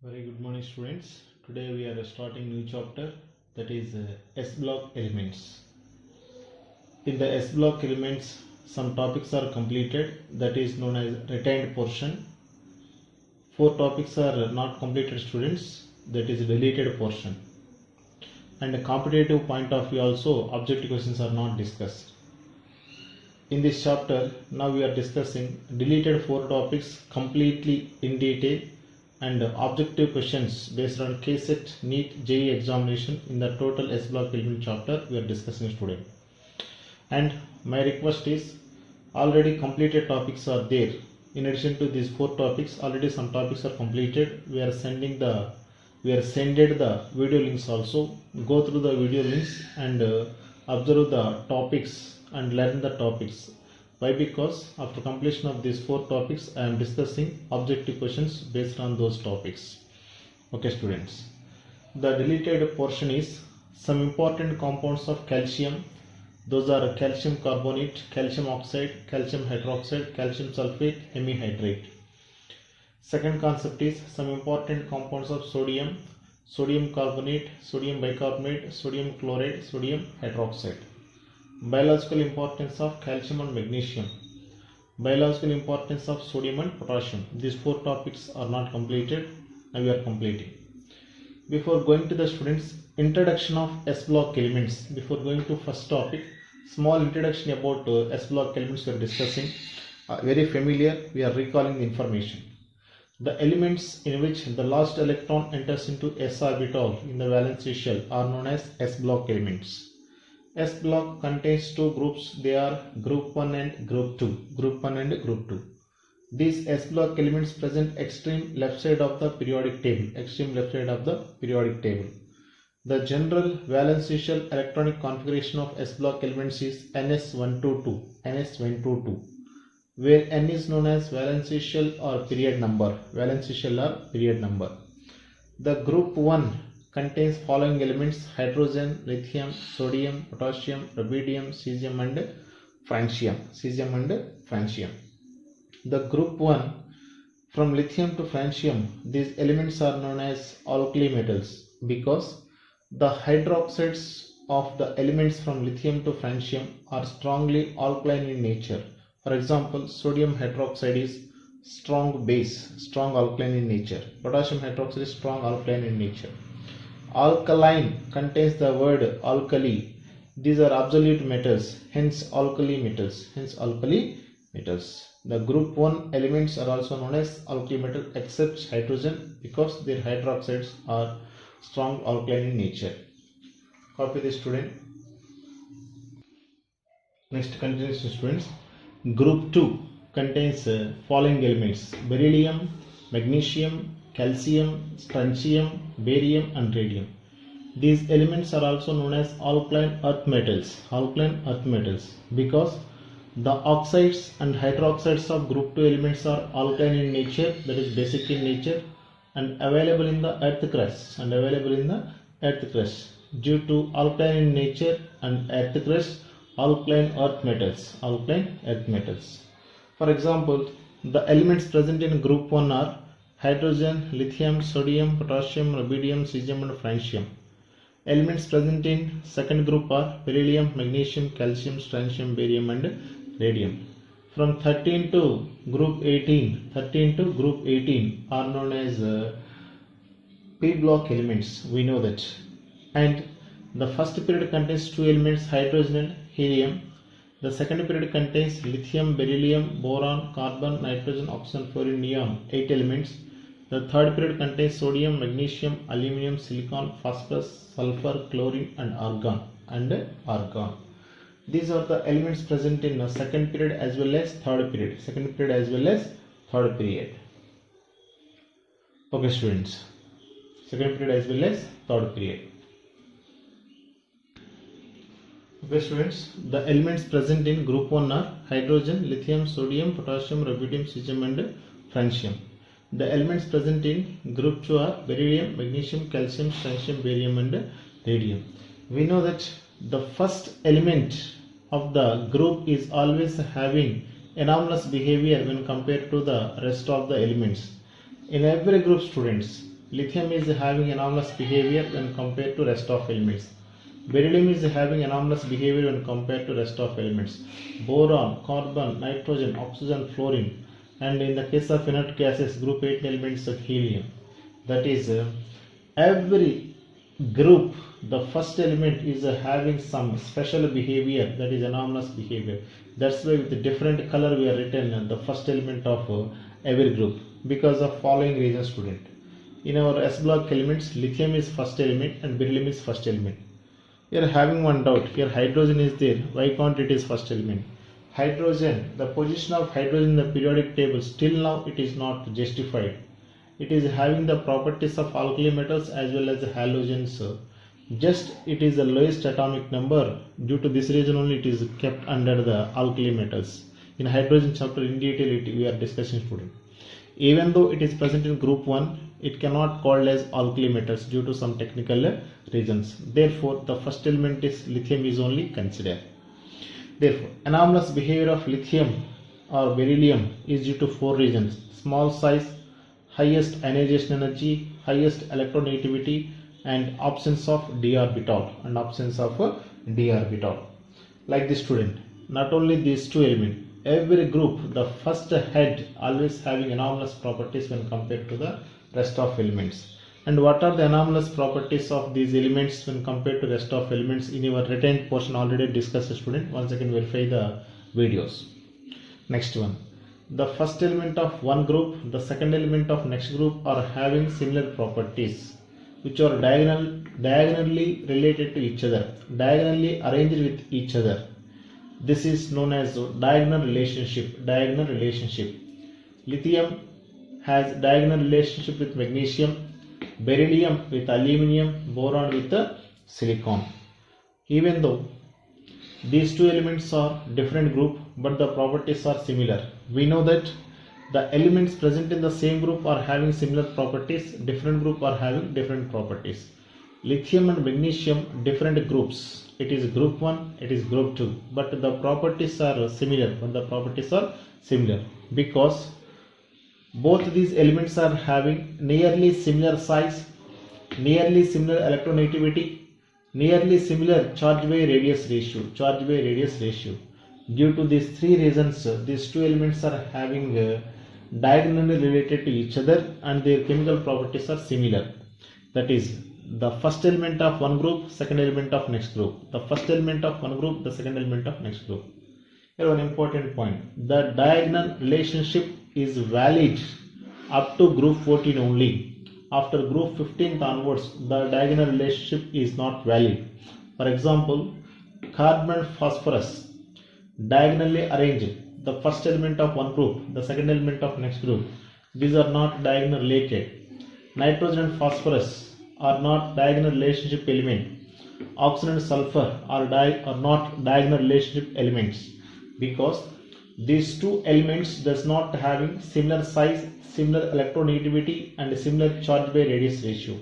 Very good morning, students. Today we are starting new chapter, that is S block elements. In the S block elements, some topics are completed, that is known as retained portion. 4 topics are not completed, students, that is deleted portion. And a competitive point of view also, objective questions are not discussed. In this chapter, now we are discussing deleted 4 topics completely in detail and objective questions based on KSET, NEET, JEE examination in the total S block element chapter we are discussing today. And my request is, already completed topics are there. In addition to these 4 topics, already some topics are completed. We are sended the video links also. Go through the video links and observe the topics and learn the topics. Why? Because after completion of these 4 topics, I am discussing objective questions based on those topics. Okay, students. The deleted portion is some important compounds of calcium. Those are calcium carbonate, calcium oxide, calcium hydroxide, calcium sulfate, hemihydrate. Second concept is some important compounds of sodium, sodium carbonate, sodium bicarbonate, sodium chloride, sodium hydroxide. Biological importance of calcium and magnesium, biological importance of sodium and potassium. These 4 topics are not completed, now we are completing. Before going to the students, introduction of S block elements. Before going to first topic, small introduction about S block elements we are discussing. Very familiar, we are recalling the information. The elements in which the last electron enters into S orbital in the valence shell are known as S block elements. S block contains 2 groups. They are group 1 and group 2. Group 1 and group 2. These S block elements present extreme left side of the periodic table. Extreme left side of the periodic table. The general valence shell electronic configuration of S block elements is NS122. NS122. Where N is known as valence shell or period number. Valence shell or period number. The group 1 contains following elements: hydrogen, lithium, sodium, potassium, rubidium, cesium and francium. Cesium and francium. The group 1 from lithium to francium, these elements are known as alkali metals because the hydroxides of the elements from lithium to francium are strongly alkaline in nature. For example, sodium hydroxide is strong base, strong alkaline in nature. Potassium hydroxide is strong alkaline in nature. Alkaline contains the word alkali. These are absolute metals, hence alkali metals. Hence alkali metals. The group 1 elements are also known as alkali metal except hydrogen because their hydroxides are strong alkaline in nature. Copy this, student. Next, continues, students. Group 2 contains following elements: beryllium, magnesium, calcium, strontium, barium and radium. These elements are also known as alkaline earth metals. Alkaline earth metals because the oxides and hydroxides of group 2 elements are alkaline in nature, that is basic in nature, and available in the earth crust. Due to alkaline in nature and earth crust, alkaline earth metals. Alkaline earth metals. For example, the elements present in group 1 are hydrogen, lithium, sodium, potassium, rubidium, cesium and francium. Elements present in second group are beryllium, magnesium, calcium, strontium, barium and radium. From 13 to group 18 are known as P block elements. We know that. And the first period contains 2 elements, hydrogen and helium. The second period contains lithium, beryllium, boron, carbon, nitrogen, oxygen, fluorine, neon, 8 elements. The third period contains sodium, magnesium, aluminum, silicon, phosphorus, sulfur, chlorine and argon. These are the elements present in the second period as well as third period. Okay, students. Second period as well as third period. Okay, students, the elements present in group 1 are hydrogen, lithium, sodium, potassium, rubidium, cesium and francium. The elements present in group 2 are beryllium, magnesium, calcium, strontium, barium and radium. We know that the first element of the group is always having anomalous behavior when compared to the rest of the elements. In every group, students, Lithium is having anomalous behavior when compared to rest of elements. Beryllium is having anomalous behavior when compared to rest of elements. Boron, carbon, nitrogen, oxygen, fluorine, and in the case of inert gases, group 8 elements of helium. That is, every group, the first element is having some special behavior, that is anomalous behavior. That's why with the different color we are written the first element of every group, because of following reasons, student. In our S block elements, lithium is first element and beryllium is first element. You are having one doubt, here hydrogen is there, why can't it is first element? Hydrogen, the position of hydrogen in the periodic table, still now it is not justified. It is having the properties of alkali metals as well as halogens. Just it is the lowest atomic number. Due to this reason only it is kept under the alkali metals. In hydrogen chapter in detail we are discussing, student. Even though it is present in group 1, it cannot called as alkali metals due to some technical reasons. Therefore, the first element is lithium is only considered. Therefore, anomalous behavior of lithium or beryllium is due to 4 reasons: small size, highest ionization energy, highest electronegativity, and absence of d orbital Like this, student, not only these two elements, every group, the first head always having anomalous properties when compared to the rest of elements. And what are the anomalous properties of these elements when compared to rest of elements? In your written portion already discussed, student. Once again verify the videos. Next one, the first element of one group, the second element of next group are having similar properties which are diagonally related to each other, diagonally arranged with each other. This is known as diagonal relationship. Lithium has diagonal relationship with magnesium, beryllium with aluminium, boron with silicon. Even though these two elements are different group, but the properties are similar. We know that the elements present in the same group are having similar properties, different group are having different properties. Lithium and magnesium, different groups. It is group 1, it is group 2, but the properties are similar. Because both these elements are having nearly similar size, nearly similar electronegativity, nearly similar charge by radius ratio. Due to these 3 reasons, these two elements are having diagonally related to each other and their chemical properties are similar. That is, the first element of one group, second element of next group. The first element of one group, the second element of next group. Here one important point. The diagonal relationship is valid up to group 14 only. After group 15 onwards, the diagonal relationship is not valid. For example, carbon and phosphorus diagonally arranged. The first element of one group, the second element of next group. These are not diagonal related. Nitrogen and phosphorus are not diagonal relationship element. Oxygen and sulfur are not diagonal relationship elements, because these two elements does not having similar size, similar electronegativity and similar charge by radius ratio.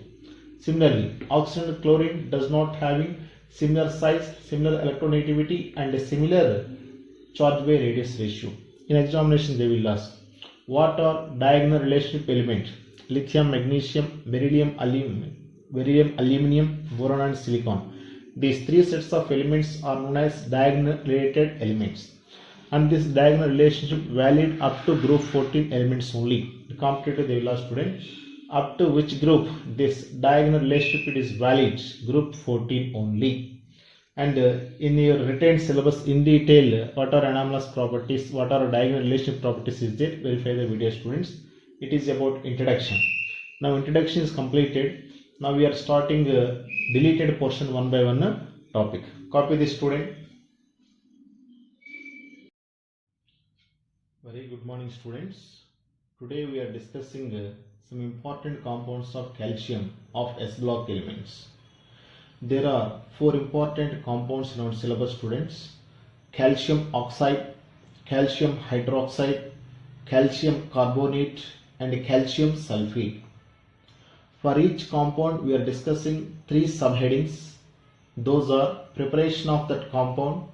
Similarly, oxygen and chlorine does not having similar size, similar electronegativity and similar charge by radius ratio. In examination they will ask, what are diagonal relationship elements? Lithium, magnesium, beryllium, aluminium, boron and silicon. These 3 sets of elements are known as diagonal related elements, and this diagonal relationship valid up to group 14 elements only. The competitor they will ask, student, up to which group this diagonal relationship it is valid? Group 14 only. And in your written syllabus in detail, what are anomalous properties, what are diagonal relationship properties is there, verify the video, students. It is about introduction. Now introduction is completed. Now we are starting deleted portion one by one topic. Copy this, student. Very good morning, students. Today we are discussing some important compounds of calcium of S block elements. There are 4 important compounds in our syllabus, students: calcium oxide, calcium hydroxide, calcium carbonate and calcium sulfate. For each compound we are discussing 3 subheadings. Those are preparation of that compound,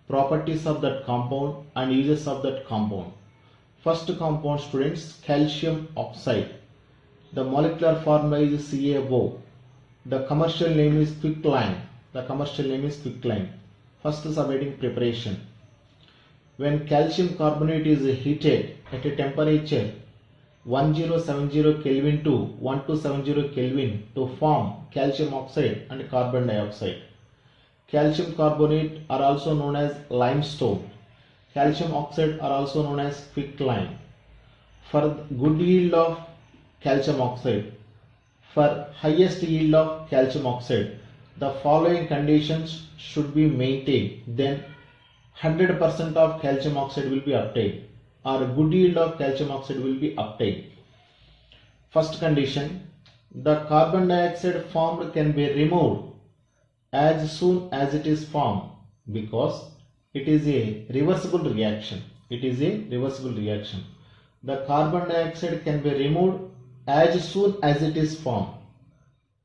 properties of that compound and uses of that compound. First compound, students, calcium oxide. The molecular formula is CaO. The commercial name is quicklime. First subheading preparation. When calcium carbonate is heated at a temperature 1070 Kelvin to 1270 Kelvin to form calcium oxide and carbon dioxide. Calcium carbonate are also known as limestone. Calcium oxide are also known as quicklime. For good yield of calcium oxide, for highest yield of calcium oxide, the following conditions should be maintained. Then 100% of calcium oxide will be obtained, or a good yield of calcium oxide will be obtained. First condition, the carbon dioxide formed can be removed as soon as it is formed, because it is a reversible reaction. The carbon dioxide can be removed as soon as it is formed.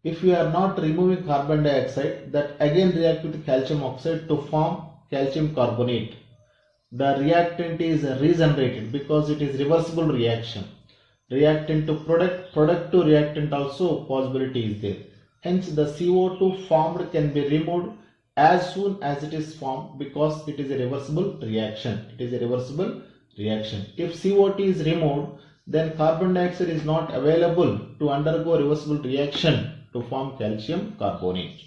If you are not removing carbon dioxide, that again react with calcium oxide to form calcium carbonate. The reactant is regenerated because it is reversible reaction. Reactant to product to reactant also possibility is there. Hence the CO2 formed can be removed as soon as it is formed because it is a reversible reaction. If CO2 is removed, then carbon dioxide is not available to undergo reversible reaction to form calcium carbonate.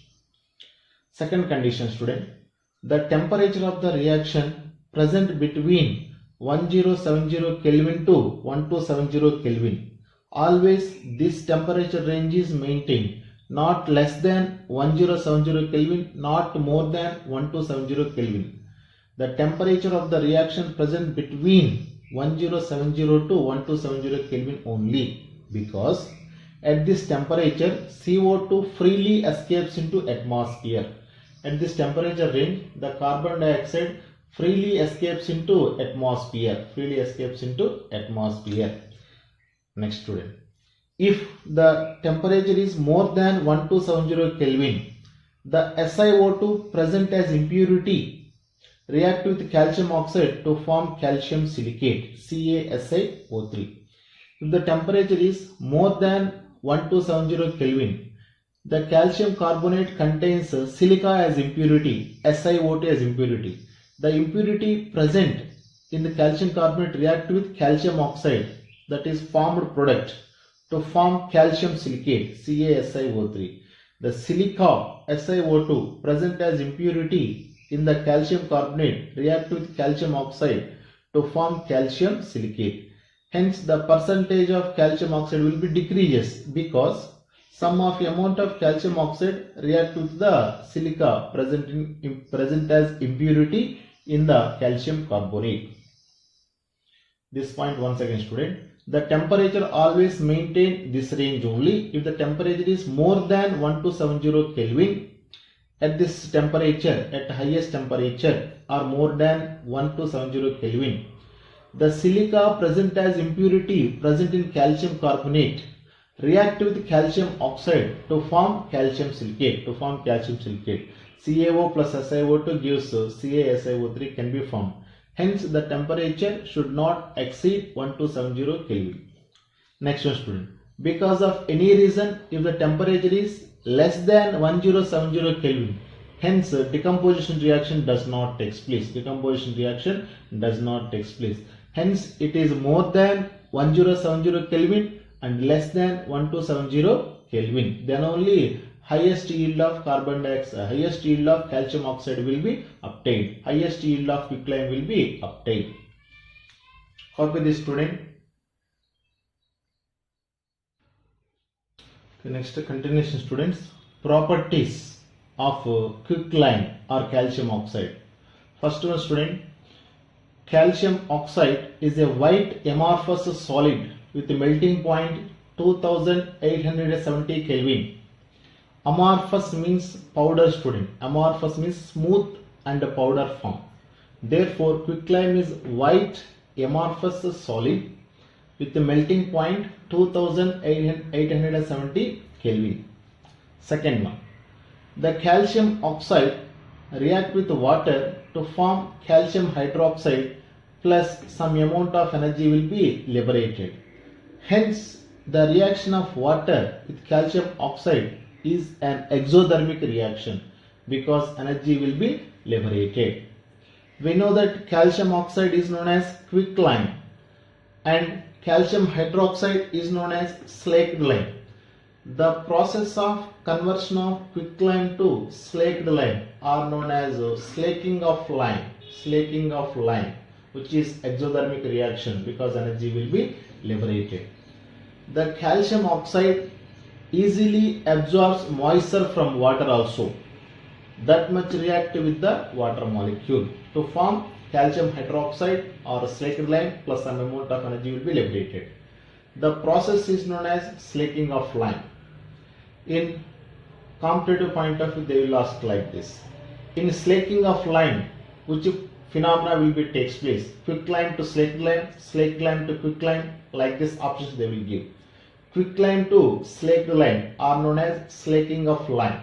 Second condition, student, the temperature of the reaction present between 1070 Kelvin to 1270 Kelvin. Always this temperature range is maintained, not less than 1070 Kelvin, not more than 1270 Kelvin. The temperature of the reaction present between 1070 to 1270 Kelvin only, because at this temperature CO2 freely escapes into atmosphere. At this temperature range, the carbon dioxide freely escapes into atmosphere. Next, student, if the temperature is more than 1270 Kelvin, the SiO2 present as impurity react with calcium oxide to form calcium silicate, CaSiO3. If the temperature is more than 1270 Kelvin, the calcium carbonate contains silica as impurity, SiO2 as impurity. The impurity present in the calcium carbonate react with calcium oxide, that is formed product, to form calcium silicate, CaSiO3. The silica SiO2 present as impurity in the calcium carbonate react with calcium oxide to form calcium silicate. Hence the percentage of calcium oxide will be decreases because some of the amount of calcium oxide react with the silica present as impurity in the calcium carbonate. This point once again, student, the temperature always maintain this range only. If the temperature is more than 1270 Kelvin, at this temperature, at highest temperature, or more than 1270 Kelvin, the silica present as impurity present in calcium carbonate react with calcium oxide to form calcium silicate. CaO plus SiO2 gives CaSiO3 can be formed. Hence the temperature should not exceed 1270 Kelvin. Next one, student, because of any reason if the temperature is less than 1070 Kelvin, hence decomposition reaction does not take place. Hence it is more than 1070 Kelvin and less than 1270 Kelvin, then only highest yield of carbon dioxide, highest yield of calcium oxide will be obtained, highest yield of quicklime will be obtained. Copy this, student. Okay, next continuation, students. Properties of quicklime or calcium oxide. First one, student, calcium oxide is a white amorphous solid with a melting point 2870 Kelvin. Amorphous means powder, student. Amorphous means smooth and powder form. Therefore, quicklime is white amorphous solid with a melting point 2870 Kelvin. Second one, the calcium oxide react with water to form calcium hydroxide plus some amount of energy will be liberated. Hence, The reaction of water with calcium oxide is an exothermic reaction because energy will be liberated. We know that calcium oxide is known as quicklime and calcium hydroxide is known as slaked lime. The process of conversion of quicklime to slaked lime are known as slaking of lime, which is exothermic reaction because energy will be liberated. The calcium oxide easily absorbs moisture from water also. That much react with the water molecule to form calcium hydroxide or slaked lime plus some amount of energy will be liberated. The process is known as slaking of lime. In competitive point of view, they will ask like this. In slaking of lime, which phenomena will be takes place? Quicklime to slaked lime to quicklime, like this options they will give. Quicklime to slaked lime are known as slaking of lime.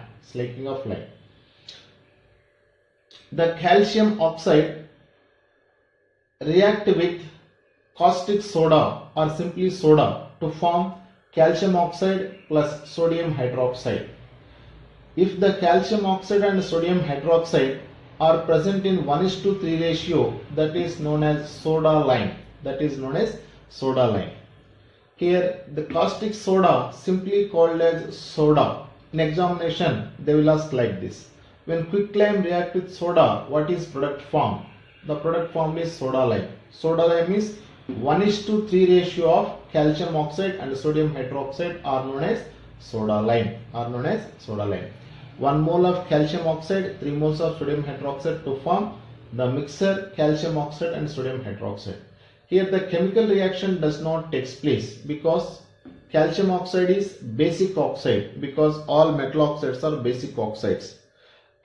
The calcium oxide react with caustic soda or simply soda to form calcium oxide plus sodium hydroxide. If the calcium oxide and sodium hydroxide are present in 1:3 ratio, that is known as soda lime. Here the caustic soda simply called as soda. In examination they will ask like this. When quicklime react with soda, what is product form? The product form is soda lime. Soda lime is 1:3 ratio of calcium oxide and sodium hydroxide are known as soda lime. 1 mole of calcium oxide, 3 moles of sodium hydroxide to form the mixture calcium oxide and sodium hydroxide. Here the chemical reaction does not take place because calcium oxide is basic oxide because all metal oxides are basic oxides.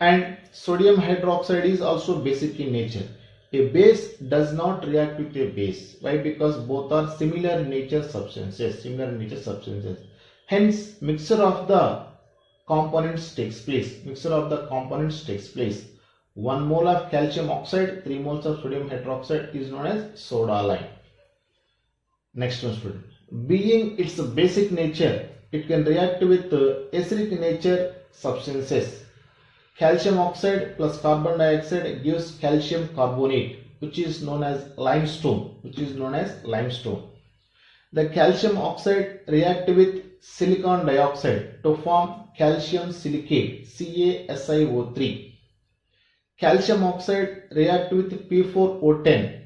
And sodium hydroxide is also basic in nature. A base does not react with a base. Why? Because both are similar in nature substances. Hence, mixture of the components takes place. 1 mole of calcium oxide, 3 moles of sodium hydroxide is known as soda lime. Next one, student. Being its basic nature, it can react with acidic nature substances. Calcium oxide plus carbon dioxide gives calcium carbonate, which is known as limestone. The calcium oxide react with silicon dioxide to form calcium silicate, CaSiO3. Calcium oxide react with P4O10,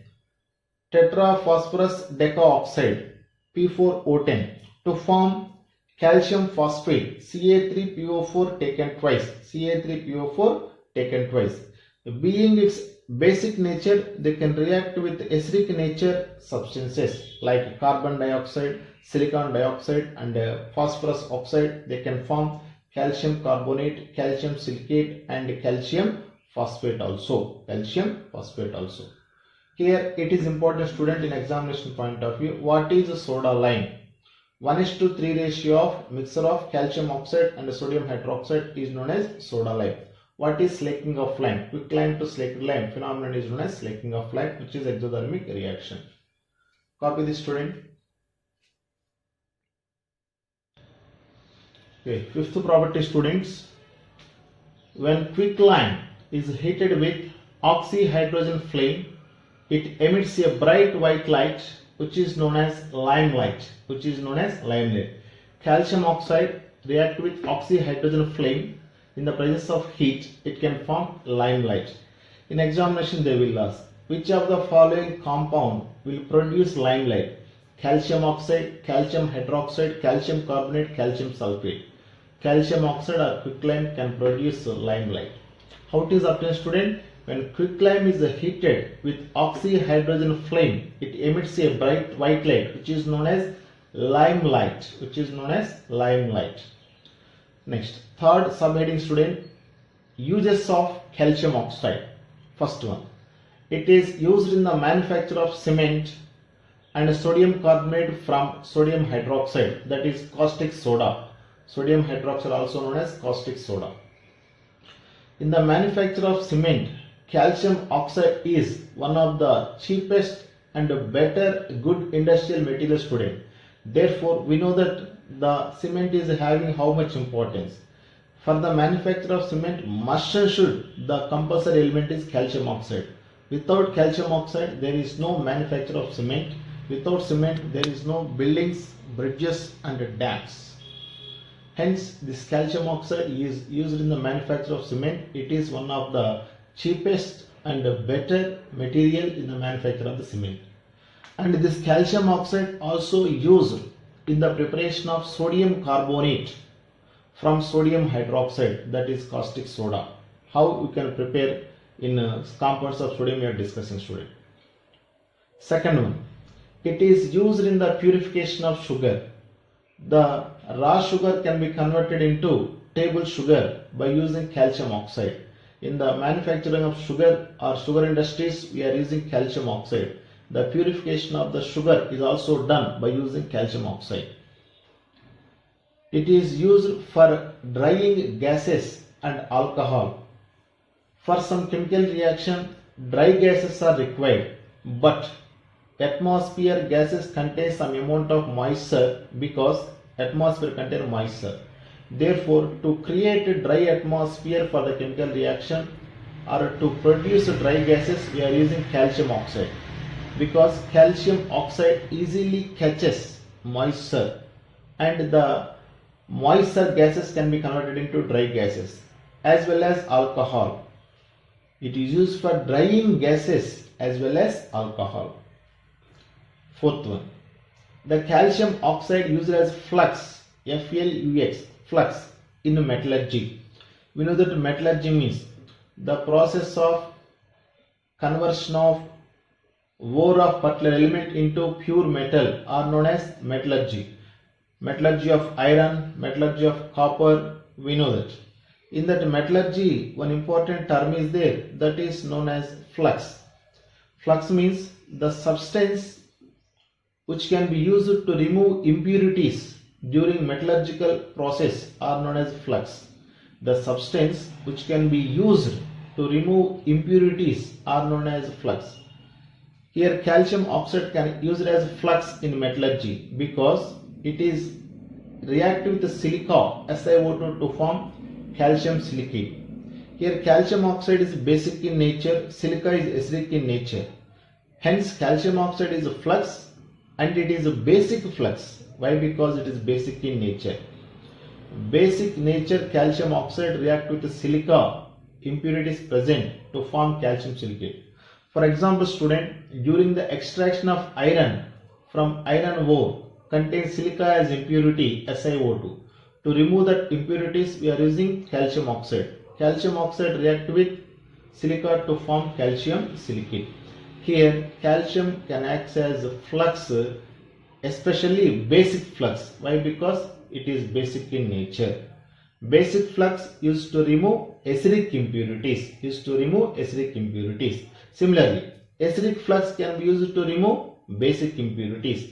tetraphosphorus decaoxide, P4O10, to form calcium phosphate, Ca3PO4 taken twice. Being its basic nature, they can react with acidic nature substances like carbon dioxide, silicon dioxide and phosphorus oxide. They can form calcium carbonate, calcium silicate and calcium phosphate also. Here it is important, student, in examination point of view. What is a soda lime? 1:3 ratio of mixture of calcium oxide and sodium hydroxide is known as soda lime. What is slaking of lime? Quicklime to slaked lime phenomenon is known as slaking of lime, which is exothermic reaction. Copy this, student. Okay, fifth property, students. When quicklime is heated with oxyhydrogen flame, it emits a bright white light which is known as limelight. Calcium oxide react with oxyhydrogen flame. In the presence of heat, it can form limelight. In examination they will ask, which of the following compound will produce limelight? Calcium oxide, calcium hydroxide, calcium carbonate, calcium sulfate. Calcium oxide or quicklime can produce limelight. How it is obtained, student? When quicklime is heated with oxyhydrogen flame, it emits a bright white light which is known as limelight. Next, third subheading, student. Uses of calcium oxide. First one, it is used in the manufacture of cement and sodium carbonate from sodium hydroxide, that is caustic soda. Sodium hydroxide also known as caustic soda. In the manufacture of cement, calcium oxide is one of the cheapest and better good industrial material, student. Therefore, we know that the cement is having how much importance. For the manufacture of cement, must and should the compulsory element is calcium oxide. Without calcium oxide, there is no manufacture of cement. Without cement, there is no buildings, bridges and dams. Hence, this calcium oxide is used in the manufacture of cement. It is one of the cheapest and better material in the manufacture of the cement. And this calcium oxide also used in the preparation of sodium carbonate from sodium hydroxide, that is caustic soda. How we can prepare in compounds of sodium we are discussing, student. Second one, it is used in the purification of sugar. The raw sugar can be converted into table sugar by using calcium oxide. In the manufacturing of sugar or sugar industries, we are using calcium oxide. The purification of the sugar is also done by using calcium oxide. It is used for drying gases and alcohol. For some chemical reaction, dry gases are required, but atmosphere gases contain some amount of moisture because atmosphere contains moisture. Therefore, to create a dry atmosphere for the chemical reaction or to produce dry gases, we are using calcium oxide, because calcium oxide easily catches moisture and the moisture gases can be converted into dry gases, as well as alcohol. It is used for drying gases as well as alcohol. Fourth one, the calcium oxide used as flux, Flux, flux in metallurgy. We know that metallurgy means the process of conversion of ore of particular element into pure metal are known as metallurgy. Metallurgy of iron, metallurgy of copper, we know that. In that metallurgy, one important term is there, that is known as flux. Flux means the substance which can be used to remove impurities during metallurgical process are known as flux. The substance which can be used to remove impurities are known as flux. Here calcium oxide can be used as flux in metallurgy because it is reactive with silica SiO2 to form calcium silicate. Here calcium oxide is basic in nature, silica is acidic in nature. Hence calcium oxide is a flux and it is a basic flux. Why? Because it is basic in nature. Basic nature calcium oxide react with silica impurities present to form calcium silicate. For example, student, during the extraction of iron from iron ore contains silica as impurity SiO2. To remove that impurities, we are using calcium oxide. Calcium oxide react with silica to form calcium silicate. Here calcium can act as a flux, especially basic flux. Why? Because it is basic in nature. Basic flux used to remove acidic impurities. Similarly, acidic flux can be used to remove basic impurities.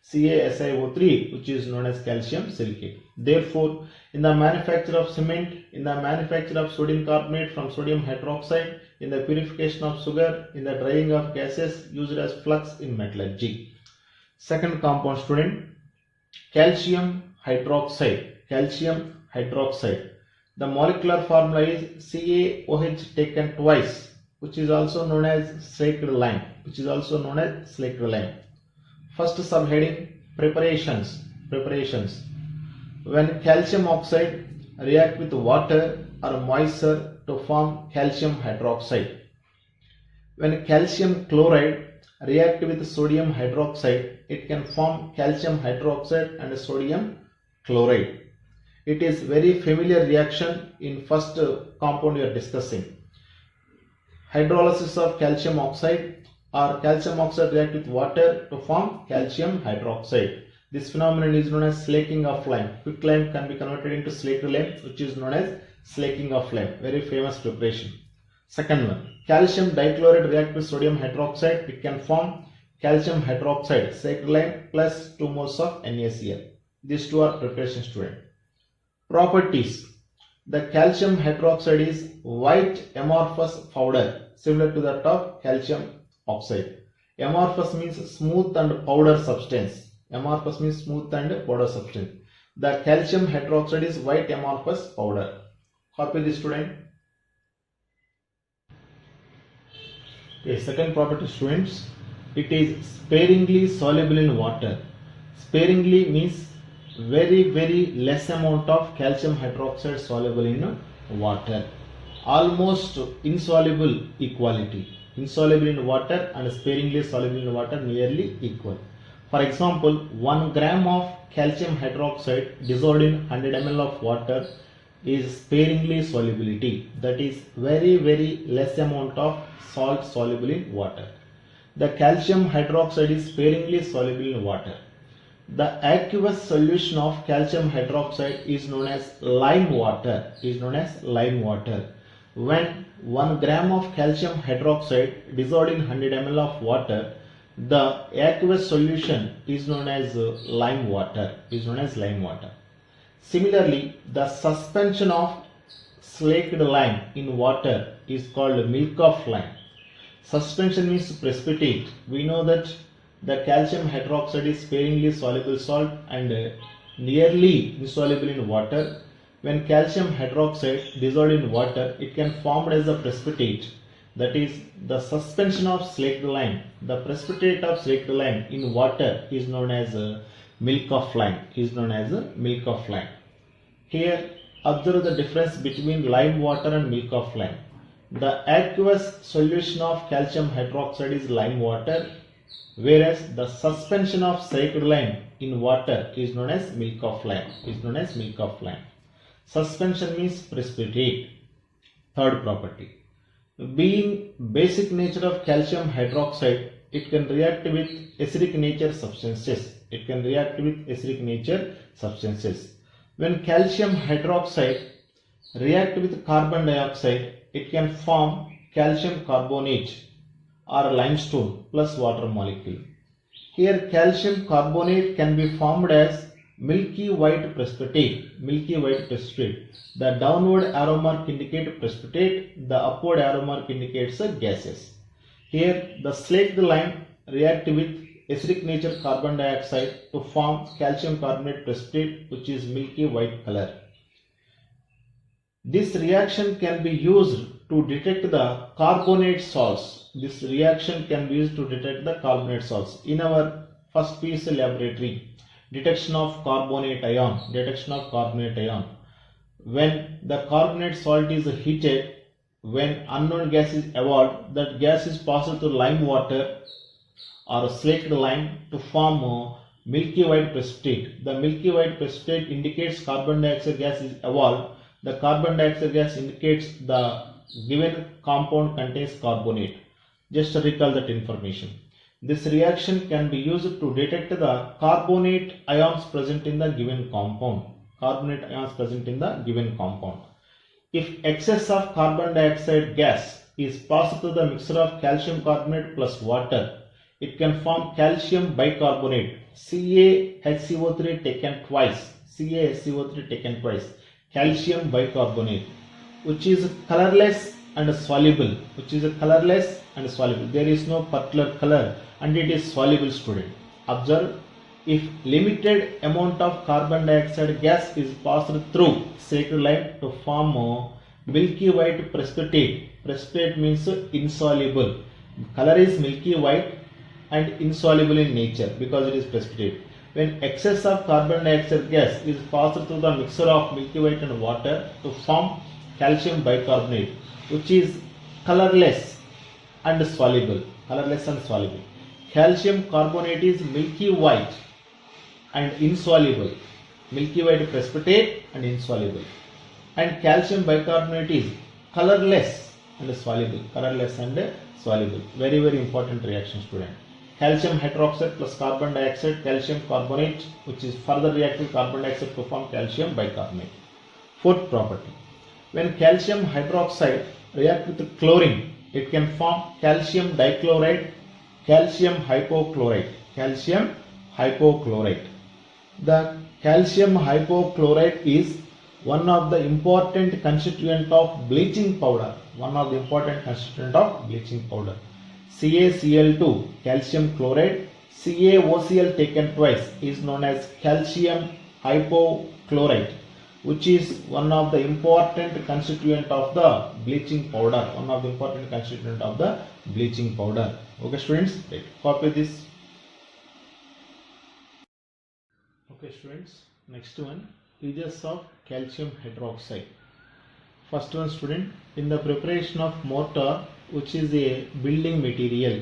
CaSiO3, which is known as calcium silicate. Therefore, in the manufacture of cement, in the manufacture of sodium carbonate from sodium hydroxide, in the purification of sugar, in the drying of gases, used as flux in metallurgy. Second compound, student, calcium hydroxide. The molecular formula is CaOH taken twice, which is also known as slaked lime. First subheading, preparations. When calcium oxide react with water or moisture to form calcium hydroxide. When calcium chloride react with sodium hydroxide, it can form calcium hydroxide and sodium chloride. It is very familiar reaction in first compound we are discussing. Hydrolysis of calcium oxide or calcium oxide react with water to form calcium hydroxide. This phenomenon is known as slaking of lime. Quick lime can be converted into slaked lime, which is known as slaking of lime. Very famous preparation. Second one, calcium dichloride react with sodium hydroxide. It can form calcium hydroxide, slaked lime plus 2 moles of NaCl. These two are preparation, student. Properties. The calcium hydroxide is white amorphous powder similar to that of calcium oxide. Amorphous means smooth and powder substance. Amorphous means smooth and powder substance. The calcium hydroxide is white amorphous powder. Copy this, student. Okay, second property, students. It is sparingly soluble in water. Sparingly means very less amount of calcium hydroxide soluble in water. Almost insoluble equality. Insoluble in water and sparingly soluble in water nearly equal. For example, 1 gram of calcium hydroxide dissolved in 100 ml of water is sparingly solubility. That is very less amount of salt soluble in water. The calcium hydroxide is sparingly soluble in water. The aqueous solution of calcium hydroxide is known as lime water. When 1 gram of calcium hydroxide dissolved in 100 ml of water, the aqueous solution is known as lime water. Similarly, the suspension of slaked lime in water is called milk of lime. Suspension means precipitate. We know that the calcium hydroxide is sparingly soluble salt and nearly insoluble in water. When calcium hydroxide dissolved in water, it can form as a precipitate. That is the suspension of slaked lime. The precipitate of slaked lime in water is known as milk of lime. Here, observe the difference between lime water and milk of lime. The aqueous solution of calcium hydroxide is lime water, whereas the suspension of slaked lime in water is known as milk of lime. Suspension means precipitate. Third property. Being basic nature of calcium hydroxide, it can react with acidic nature substances. When calcium hydroxide react with carbon dioxide, it can form calcium carbonate or limestone plus water molecule. Here calcium carbonate can be formed as milky white precipitate. The downward arrow mark indicates precipitate, the upward arrow mark indicates gases. Here the slaked lime react with acidic nature carbon dioxide to form calcium carbonate precipitate, which is milky white color. This reaction can be used to detect the carbonate salts. In our first PEC laboratory, detection of carbonate ion. When the carbonate salt is heated, when unknown gas is evolved, that gas is passed to lime water or slaked lime to form milky white precipitate. The milky white precipitate indicates carbon dioxide gas is evolved. The carbon dioxide gas indicates the given compound contains carbonate. Just recall that information. This reaction can be used to detect the carbonate ions present in the given compound. If excess of carbon dioxide gas is passed through the mixture of calcium carbonate plus water, it can form calcium bicarbonate, CaHCO3 taken twice, calcium bicarbonate, which is colorless and soluble. There is no particular color and it is soluble, student. Observe, if limited amount of carbon dioxide gas is passed through slaked lime to form milky white precipitate. Precipitate means insoluble. Color is milky white and insoluble in nature because it is precipitate. When excess of carbon dioxide gas is passed through the mixture of milky white and water to form calcium bicarbonate, which is colorless and soluble. Calcium carbonate is milky white and insoluble. Milky white precipitate and insoluble. And calcium bicarbonate is colorless and soluble. Very important reaction, student. Calcium hydroxide plus carbon dioxide, calcium carbonate, which is further react with carbon dioxide to form calcium bicarbonate. Fourth property. When calcium hydroxide react with chlorine, it can form calcium dichloride, calcium hypochlorite. The calcium hypochlorite is one of the important constituent of bleaching powder. CaCl2, calcium chloride, CaOCl taken twice is known as calcium hypochlorite, which is one of the important constituent of the bleaching powder. One of the important constituent of the bleaching powder. Okay, students, right. Copy this. Okay, students. Next one, uses of calcium hydroxide. First one, student, in the preparation of mortar, which is a building material,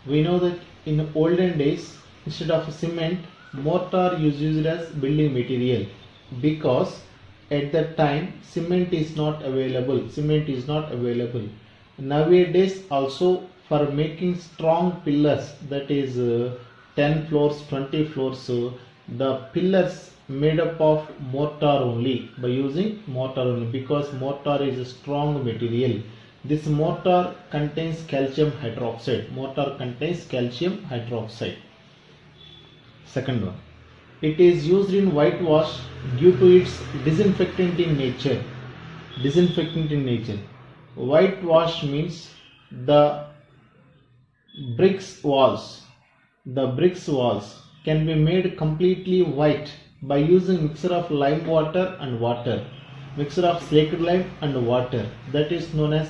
we know that in olden days, instead of cement, mortar is used as building material, because at that time cement is not available. Nowadays also, for making strong pillars, that is 10 floors, 20 floors, the pillars made up of mortar only, by using mortar only, because mortar is a strong material. This mortar contains calcium hydroxide. Second one, it is used in whitewash due to its disinfectant in nature. Whitewash means the bricks walls can be made completely white by using mixture of lime water and water, mixture of slaked lime and water. That is known as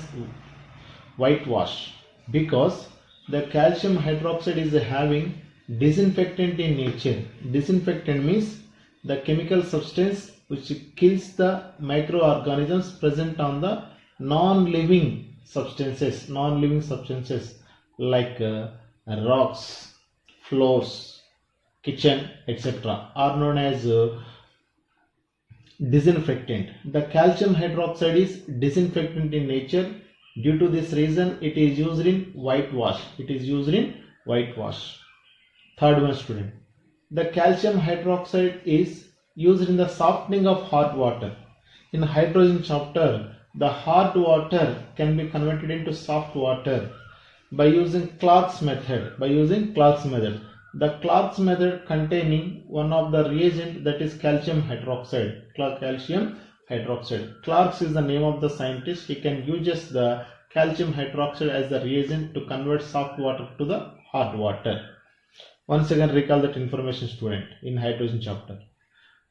whitewash, because the calcium hydroxide is having disinfectant in nature. Disinfectant means the chemical substance which kills the microorganisms present on the non-living substances like rocks, floors, kitchen, etc. are known as disinfectant. The calcium hydroxide is disinfectant in nature. Due to this reason, it is used in whitewash. Third one, student, the calcium hydroxide is used in the softening of hot water. In hydrogen chapter, the hot water can be converted into soft water by using Clark's method. The Clark's method containing one of the reagent, that is calcium hydroxide. Clark's is the name of the scientist. He can use the calcium hydroxide as the reagent to convert soft water to the hot water. Once again, recall that information, student, in hydrogen chapter.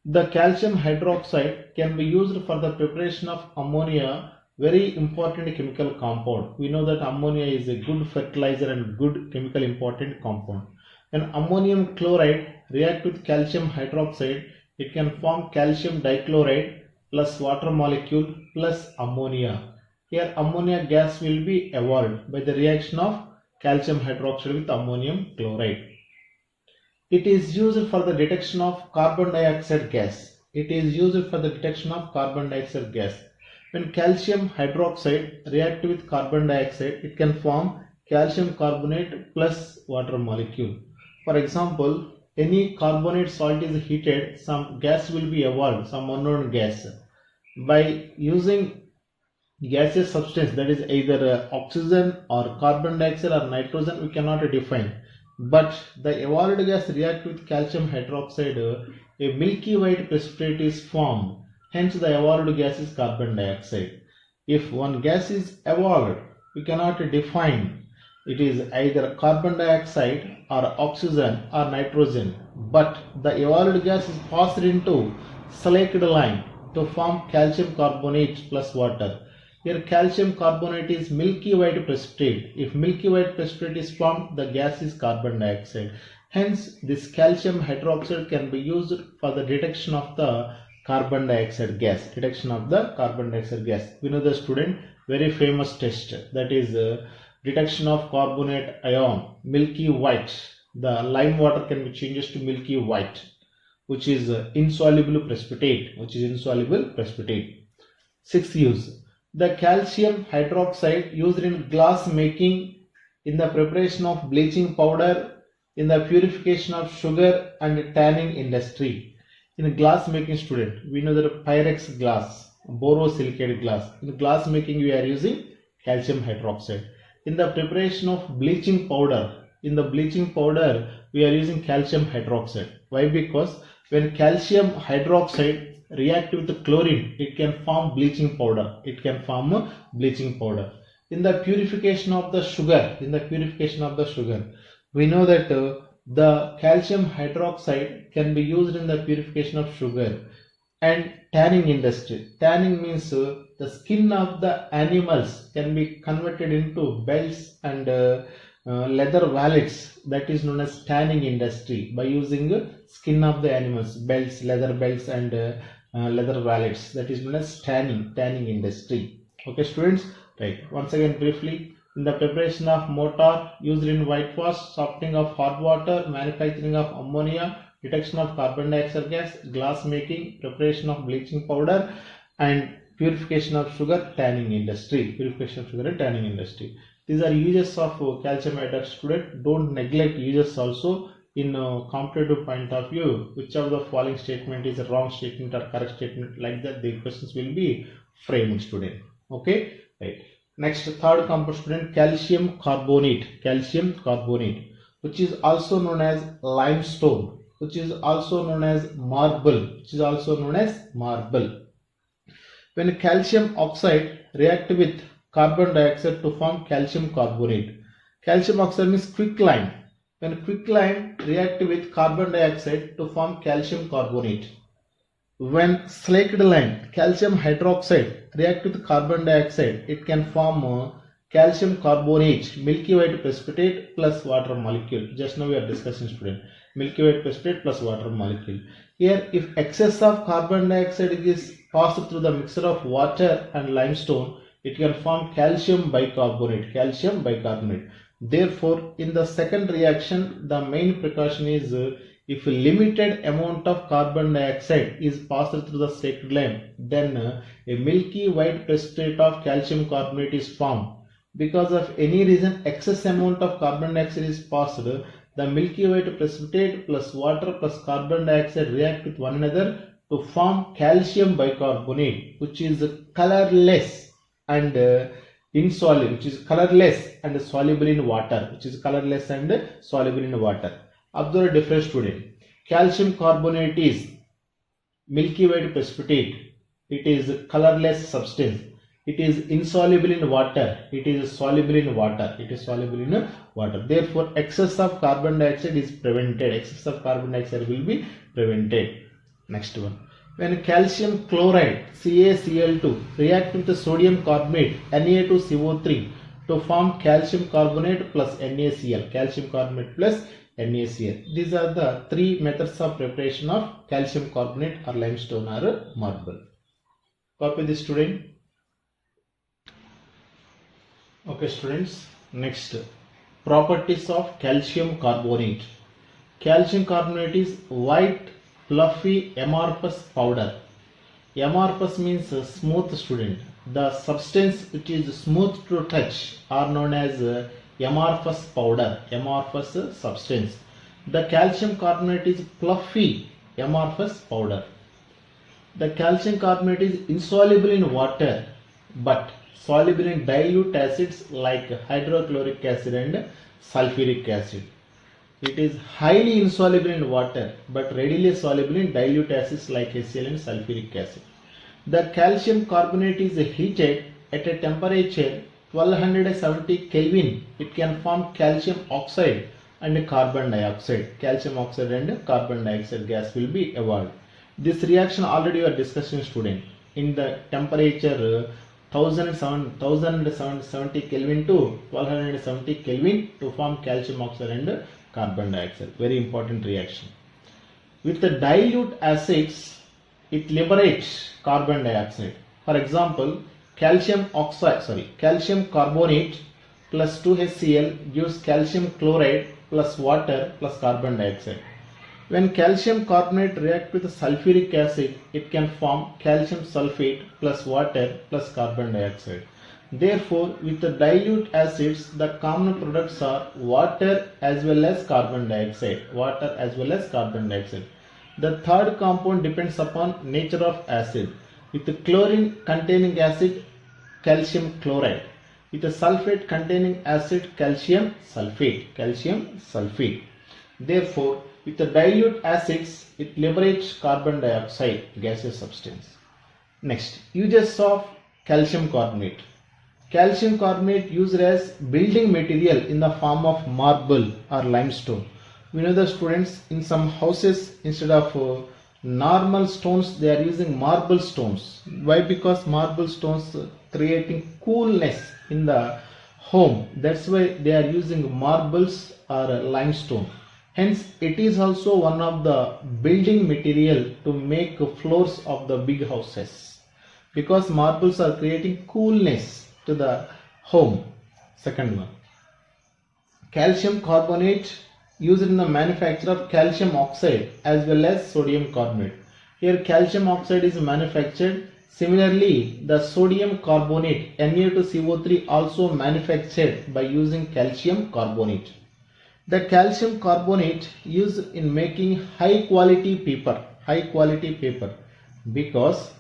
The calcium hydroxide can be used for the preparation of ammonia, very important chemical compound. We know that ammonia is a good fertilizer and good chemical important compound. When ammonium chloride react with calcium hydroxide, it can form calcium dichloride plus water molecule plus ammonia. Here ammonia gas will be evolved by the reaction of calcium hydroxide with ammonium chloride. It is used for the detection of carbon dioxide gas. When calcium hydroxide react with carbon dioxide, it can form calcium carbonate plus water molecule. For example, any carbonate salt is heated, some gas will be evolved, some unknown gas. By using gaseous substance, that is either oxygen or carbon dioxide or nitrogen, we cannot define. But the evolved gas react with calcium hydroxide, a milky white precipitate is formed. Hence the evolved gas is carbon dioxide. If one gas is evolved, we cannot define it is either carbon dioxide or oxygen or nitrogen, but the evolved gas is passed into slaked lime to form calcium carbonate plus water. Here calcium carbonate is milky white precipitate. If milky white precipitate is formed, the gas is carbon dioxide. Hence this calcium hydroxide can be used for the detection of the carbon dioxide gas. We know the student, very famous test, that is detection of carbonate ion, milky white. The lime water can be changed to milky white, which is insoluble precipitate. Sixth use, the calcium hydroxide used in glass making, in the preparation of bleaching powder, in the purification of sugar and tanning industry. In glass making, student, we know that Pyrex glass, borosilicate glass. In glass making, we are using calcium hydroxide. In the preparation of bleaching powder, we are using calcium hydroxide. Why? Because when calcium hydroxide react with the chlorine, it can form bleaching powder. in the purification of the sugar, we know that the calcium hydroxide can be used in the purification of sugar. And tanning industry. Tanning means the skin of the animals can be converted into belts and leather wallets. That is known as tanning industry by using skin of the animals, belts, leather belts and leather wallets. That is known as tanning industry. Okay, students. Right. Once again, briefly. In the preparation of mortar used in whitewash, softening of hot water, manufacturing of ammonia, detection of carbon dioxide gas, glass making, preparation of bleaching powder, and purification of sugar, tanning industry. These are uses of calcium hydroxide. Student, don't neglect uses also in competitive point of view. Which of the following statement is a wrong statement or correct statement? Like that, the questions will be framed, student. Okay, right. Next, third compound, student, calcium carbonate, which is also known as limestone, which is also known as marble, When calcium oxide react with carbon dioxide to form calcium carbonate. Calcium oxide means quicklime. When quicklime react with carbon dioxide to form calcium carbonate. When slaked lime, calcium hydroxide react with carbon dioxide, it can form calcium carbonate, milky white precipitate plus water molecule. Just now we are discussing, student, milky white precipitate plus water molecule. Here, if excess of carbon dioxide is passed through the mixture of water and limestone, it can form calcium bicarbonate. Therefore, in the second reaction, the main precaution is if a limited amount of carbon dioxide is passed through the slaked lime, then a milky white precipitate of calcium carbonate is formed. Because of any reason excess amount of carbon dioxide is passed, the milky white precipitate plus water plus carbon dioxide react with one another to form calcium bicarbonate, which is colorless and insoluble, which is colorless and soluble in water, Observe a difference, student. Calcium carbonate is milky white precipitate. It is colorless substance. It is insoluble in water. It is soluble in water. Therefore, excess of carbon dioxide is prevented. Will be prevented. Next one. When calcium chloride CaCl2 react with the sodium carbonate Na2CO3 to form calcium carbonate plus NaCl. These are the three methods of preparation of calcium carbonate or limestone or marble. Copy this, student. Okay, students. Next, properties of calcium carbonate. Calcium carbonate is white, fluffy, amorphous powder. Amorphous means smooth, student. The substance which is smooth to touch are known as amorphous powder, amorphous substance. The calcium carbonate is fluffy, amorphous powder. The calcium carbonate is insoluble in water but soluble in dilute acids like hydrochloric acid and sulfuric acid. It is highly insoluble in water but readily soluble in dilute acids like HCl and sulfuric acid. The calcium carbonate is heated at a temperature 1270 Kelvin. It can form calcium oxide and carbon dioxide. Calcium oxide and carbon dioxide gas will be evolved. This reaction already we are discussing, student, in the temperature 1070 Kelvin to 1270 Kelvin to form calcium oxide and carbon dioxide. Very important reaction. With the dilute acids, it liberates carbon dioxide. For example, calcium carbonate plus 2HCl gives calcium chloride plus water plus carbon dioxide. When calcium carbonate reacts with sulfuric acid, it can form calcium sulfate plus water plus carbon dioxide. Therefore, with the dilute acids, the common products are water as well as carbon dioxide. The third compound depends upon nature of acid. With the chlorine containing acid, calcium chloride. With the sulfate containing acid, calcium sulfate. Therefore, with the dilute acids, it liberates carbon dioxide, gaseous substance. Next, uses of calcium carbonate. Calcium carbonate used as building material in the form of marble or limestone. We know the students, in some houses instead of normal stones they are using marble stones. Why? Because marble stones creating coolness in the home. That's why they are using marbles or limestone. Hence it is also one of the building material to make floors of the big houses, because marbles are creating coolness to the home. Second one, calcium carbonate used in the manufacture of calcium oxide as well as sodium carbonate. Here calcium oxide is manufactured. Similarly, the sodium carbonate Na2CO3 also manufactured by using calcium carbonate. The calcium carbonate used in making high quality paper, because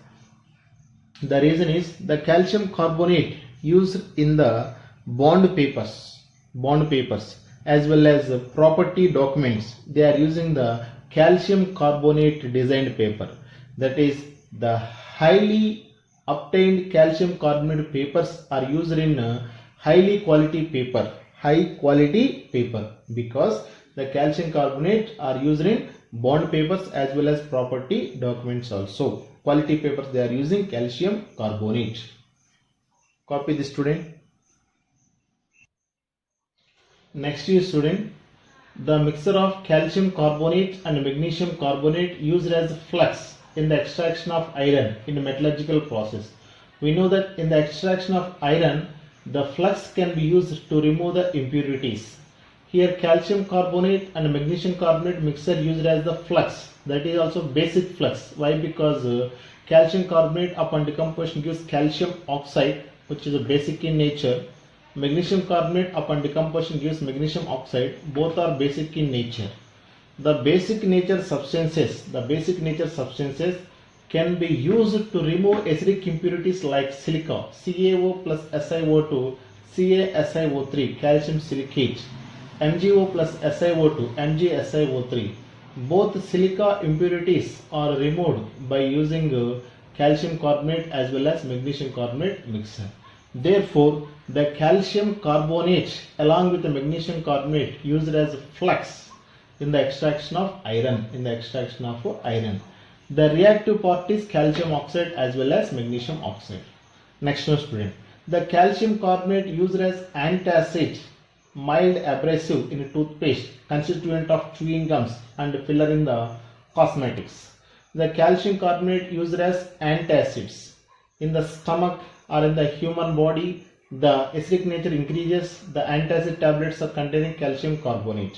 the reason is the calcium carbonate used in the bond papers as well as property documents. They are using the calcium carbonate designed paper. That is, the highly obtained calcium carbonate papers are used in high quality paper, because the calcium carbonate are used in bond papers as well as property documents also. Quality papers they are using calcium carbonate. Copy this, student. Next is, student, the mixture of calcium carbonate and magnesium carbonate used as flux in the extraction of iron in a metallurgical process. We know that in the extraction of iron, the flux can be used to remove the impurities. Here calcium carbonate and magnesium carbonate mixture used as the flux, that is also basic flux. Why? Because calcium carbonate upon decomposition gives calcium oxide, which is a basic in nature. Magnesium carbonate upon decomposition gives magnesium oxide. Both are basic in nature. The basic nature substances can be used to remove acidic impurities like silica, CaO plus SiO2, CaSiO3, calcium silicate, MgO plus SiO2, MgSiO3. Both silica impurities are removed by using calcium carbonate as well as magnesium carbonate mixture. Therefore, the calcium carbonate along with the magnesium carbonate used as flux in the extraction of iron. The reactive part is calcium oxide as well as magnesium oxide. Next one, student. The calcium carbonate used as antacid, mild abrasive in toothpaste, constituent of chewing gums and filler in the cosmetics. The calcium carbonate used as antacids in the stomach or in the human body. The acidic nature increases. The antacid tablets are containing calcium carbonate.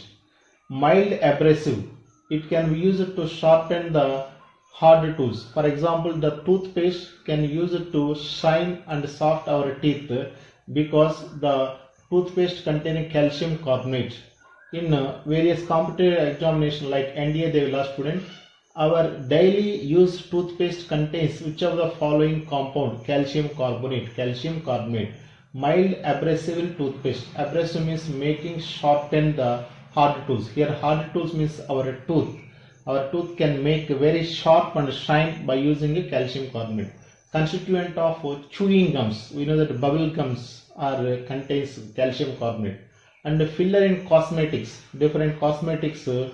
Mild abrasive, it can be used to sharpen the hard tools. For example, the toothpaste can use it to shine and soft our teeth, because the toothpaste containing calcium carbonate. In various competitive examination like NDA, they will ask, student, our daily used toothpaste contains which of the following compound? Calcium carbonate. Mild abrasive in toothpaste. Abrasive means making sharpen the hard tools. Here hard tools means our tooth. Our tooth can make very sharp and shine by using a calcium carbonate. Constituent of chewing gums. We know that bubble gums contains calcium carbonate. And filler in cosmetics. Different cosmetics to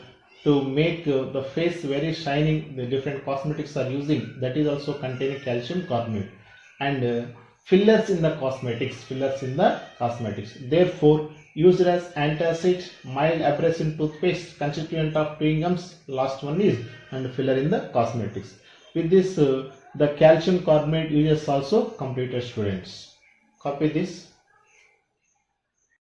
make the face very shining. The different cosmetics are using. That is also containing calcium carbonate. And fillers in the cosmetics. Therefore, used as antacid, mild abrasive in toothpaste, constituent of chewing gums, last one is, and filler in the cosmetics. With this, the calcium carbonate uses also completed, students. Copy this.